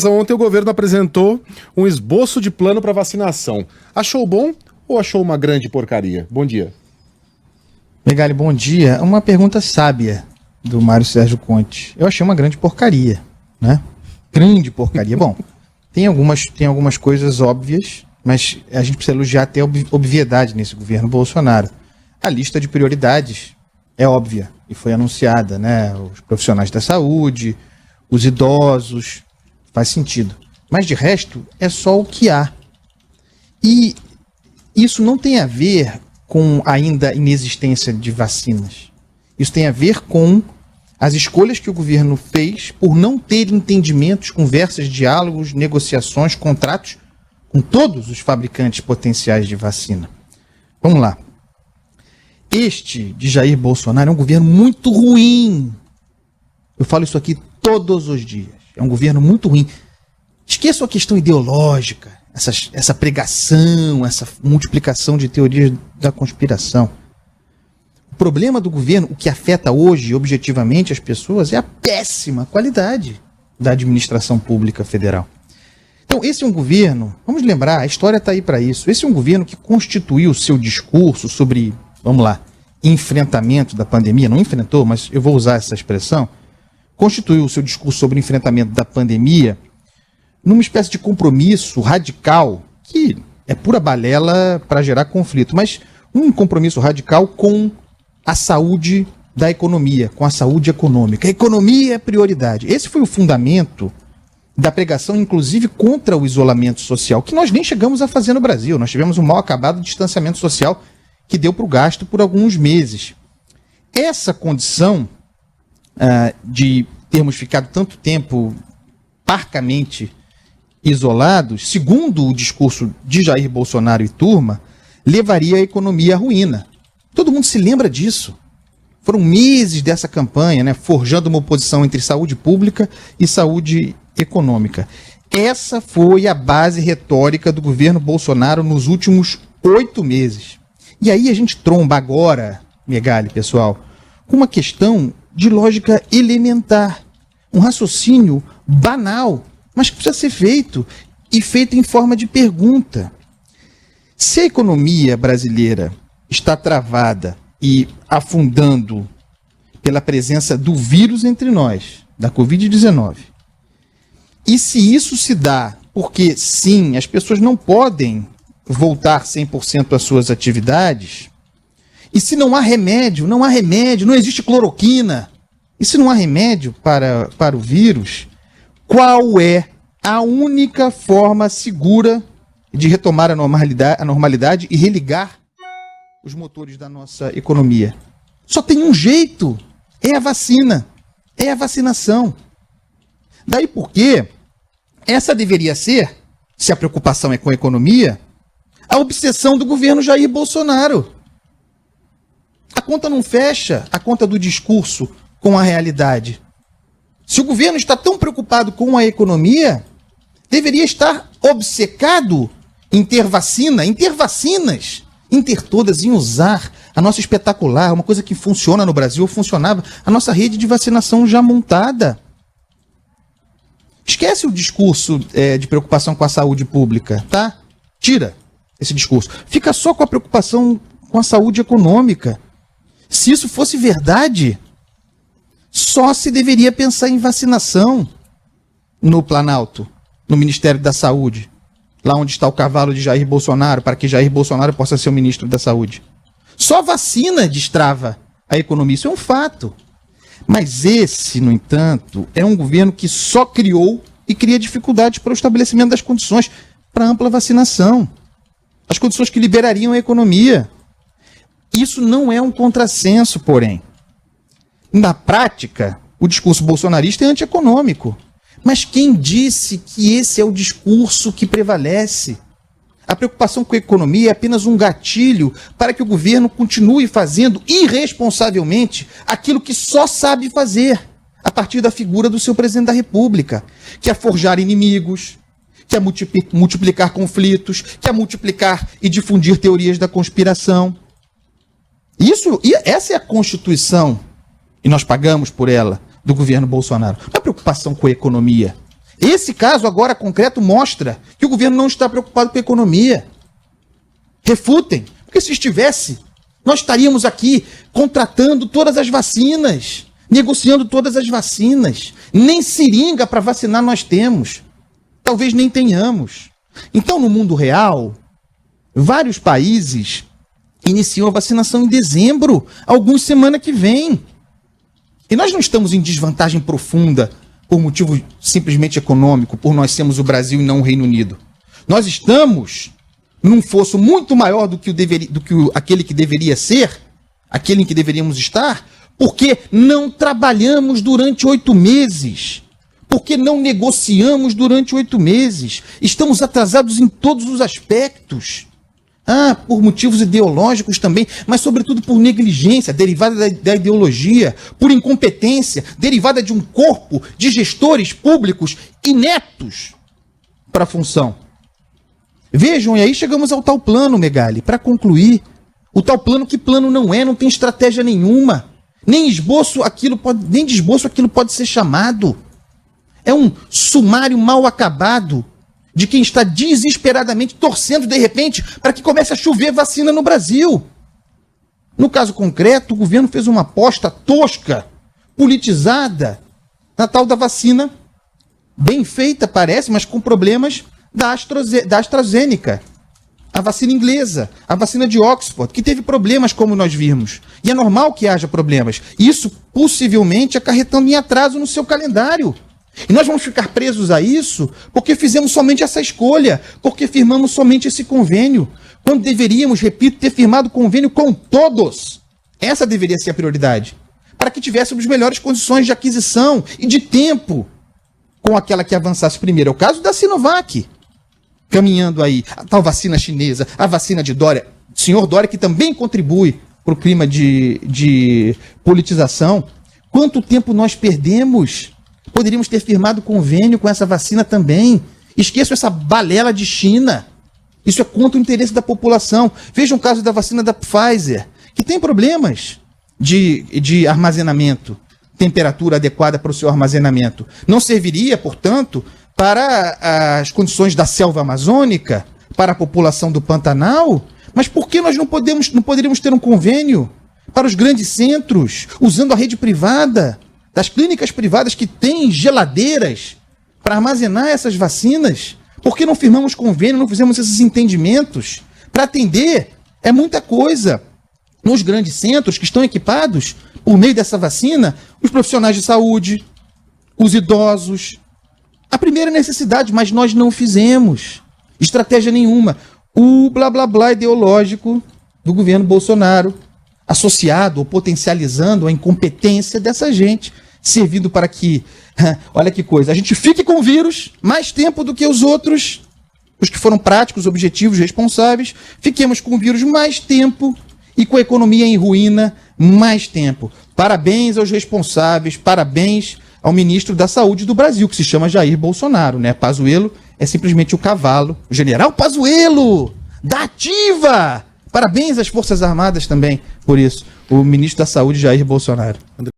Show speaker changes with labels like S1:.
S1: Ontem o governo apresentou um esboço de plano para vacinação. Achou bom ou achou uma grande porcaria? Bom dia.
S2: Megali, bom dia. Uma pergunta sábia do Mário Sérgio Conte. Eu achei uma grande porcaria, né? Grande porcaria. Bom, tem algumas coisas óbvias, mas a gente precisa elogiar até a obviedade nesse governo Bolsonaro. A lista de prioridades é óbvia e foi anunciada, né? Os profissionais da saúde, os idosos, faz sentido. Mas de resto, é só o que há. E isso não tem a ver com ainda a inexistência de vacinas. Isso tem a ver com as escolhas que o governo fez por não ter entendimentos, conversas, diálogos, negociações, contratos com todos os fabricantes potenciais de vacina. Vamos lá. Este de Jair Bolsonaro é um governo muito ruim. Eu falo isso aqui todos os dias. É um governo muito ruim. Esqueçam a questão ideológica, essa pregação, essa multiplicação de teorias da conspiração. O problema do governo, o que afeta hoje objetivamente as pessoas, é a péssima qualidade da administração pública federal. Então, esse é um governo, vamos lembrar, a história está aí para isso, esse é um governo que constituiu o seu discurso sobre, vamos lá, enfrentamento da pandemia, não enfrentou, mas eu vou usar essa expressão, constituiu o seu discurso sobre enfrentamento da pandemia numa espécie de compromisso radical, que é pura balela para gerar conflito, mas um compromisso radical com a saúde da economia, com a saúde econômica. A economia é prioridade. Esse foi o fundamento da pregação, inclusive contra o isolamento social, que nós nem chegamos a fazer no Brasil. Nós tivemos um mal acabado distanciamento social que deu para o gasto por alguns meses. Essa condição de termos ficado tanto tempo parcamente isolados, segundo o discurso de Jair Bolsonaro e turma, levaria a economia à ruína. Todo mundo se lembra disso. Foram meses dessa campanha, né, forjando uma oposição entre saúde pública e saúde econômica. Essa foi a base retórica do governo Bolsonaro nos últimos 8 meses. E aí a gente tromba agora, Megali, pessoal, com uma questão de lógica elementar, um raciocínio banal, mas que precisa ser feito, e feito em forma de pergunta. Se a economia brasileira está travada e afundando pela presença do vírus entre nós, da Covid-19, e se isso se dá porque, sim, as pessoas não podem voltar 100% às suas atividades, e se não há remédio, não existe cloroquina, e se não há remédio para o vírus, qual é a única forma segura de retomar a normalidade e religar os motores da nossa economia? Só tem um jeito, é a vacina, é a vacinação. Daí porque essa deveria ser, se a preocupação é com a economia, a obsessão do governo Jair Bolsonaro. A conta não fecha, a conta do discurso com a realidade. Se o governo está tão preocupado com a economia, deveria estar obcecado em ter vacina, em ter vacinas, em ter todas, em usar a nossa espetacular, uma coisa que funciona no Brasil, funcionava, a nossa rede de vacinação já montada. Esquece o discurso de preocupação com a saúde pública, tá? Tira esse discurso. Fica só com a preocupação com a saúde econômica. Se isso fosse verdade, só se deveria pensar em vacinação no Planalto, no Ministério da Saúde, lá onde está o cavalo de Jair Bolsonaro, para que Jair Bolsonaro possa ser o ministro da Saúde. Só vacina destrava a economia, isso é um fato. Mas esse, no entanto, é um governo que só criou e cria dificuldades para o estabelecimento das condições para ampla vacinação. As condições que liberariam a economia. Isso não é um contrassenso, porém. Na prática, o discurso bolsonarista é antieconômico. Mas quem disse que esse é o discurso que prevalece? A preocupação com a economia é apenas um gatilho para que o governo continue fazendo irresponsavelmente aquilo que só sabe fazer, a partir da figura do seu presidente da República, que é forjar inimigos, que é multiplicar conflitos, que é multiplicar e difundir teorias da conspiração. Essa é a Constituição, e nós pagamos por ela, do governo Bolsonaro. Não é preocupação com a economia, Esse caso agora concreto mostra que o governo não está preocupado com a economia. Refutem, porque se estivesse, nós estaríamos aqui contratando todas as vacinas, negociando todas as vacinas. Nem seringa para vacinar nós temos. Talvez nem tenhamos. Então, no mundo real, vários países iniciam a vacinação em dezembro, alguns semana que vem. E nós não estamos em desvantagem profunda por motivo simplesmente econômico, por nós sermos o Brasil e não o Reino Unido. Nós estamos num fosso muito maior do que aquele que deveria ser, aquele em que deveríamos estar, porque não trabalhamos durante 8 meses, porque não negociamos durante 8 meses. Estamos atrasados em todos os aspectos. Por motivos ideológicos também, mas sobretudo por negligência derivada da ideologia, por incompetência derivada de um corpo de gestores públicos ineptos para a função. Vejam, e aí chegamos ao tal plano, Megali, para concluir. O tal plano, que plano não é, não tem estratégia nenhuma. Nem de esboço aquilo pode ser chamado. É um sumário mal acabado de quem está desesperadamente torcendo, de repente, para que comece a chover vacina no Brasil. No caso concreto, o governo fez uma aposta tosca, politizada, na tal da vacina, bem feita, parece, mas com problemas da AstraZeneca. A vacina inglesa, a vacina de Oxford, que teve problemas, como nós vimos. E é normal que haja problemas. Isso, possivelmente, acarretando em atraso no seu calendário. E nós vamos ficar presos a isso porque fizemos somente essa escolha, porque firmamos somente esse convênio, quando deveríamos, repito, ter firmado convênio com todos. Essa deveria ser a prioridade, para que tivéssemos melhores condições de aquisição e de tempo com aquela que avançasse primeiro. É o caso da Sinovac, caminhando aí, a tal vacina chinesa, a vacina de Dória, senhor Dória, que também contribui para o clima de politização. Quanto tempo nós perdemos? Poderíamos ter firmado convênio com essa vacina também. Esqueçam essa balela de China. Isso é contra o interesse da população. Vejam o caso da vacina da Pfizer, que tem problemas de armazenamento, temperatura adequada para o seu armazenamento. Não serviria, portanto, para as condições da selva amazônica, para a população do Pantanal. Mas por que nós não poderíamos ter um convênio para os grandes centros, usando a rede privada, das clínicas privadas que têm geladeiras para armazenar essas vacinas? Por que não firmamos convênio, não fizemos esses entendimentos para atender? É muita coisa. Nos grandes centros que estão equipados, por meio dessa vacina, os profissionais de saúde, os idosos. A primeira necessidade, mas nós não fizemos. Estratégia nenhuma. O blá blá blá ideológico do governo Bolsonaro, associado ou potencializando a incompetência dessa gente, servindo para que, olha que coisa, a gente fique com o vírus mais tempo do que os outros, os que foram práticos, objetivos, responsáveis, fiquemos com o vírus mais tempo e com a economia em ruína mais tempo. Parabéns aos responsáveis, parabéns ao ministro da Saúde do Brasil, que se chama Jair Bolsonaro, né? Pazuello é simplesmente o cavalo, o general Pazuello, da ativa! Parabéns às Forças Armadas também por isso, o ministro da Saúde Jair Bolsonaro.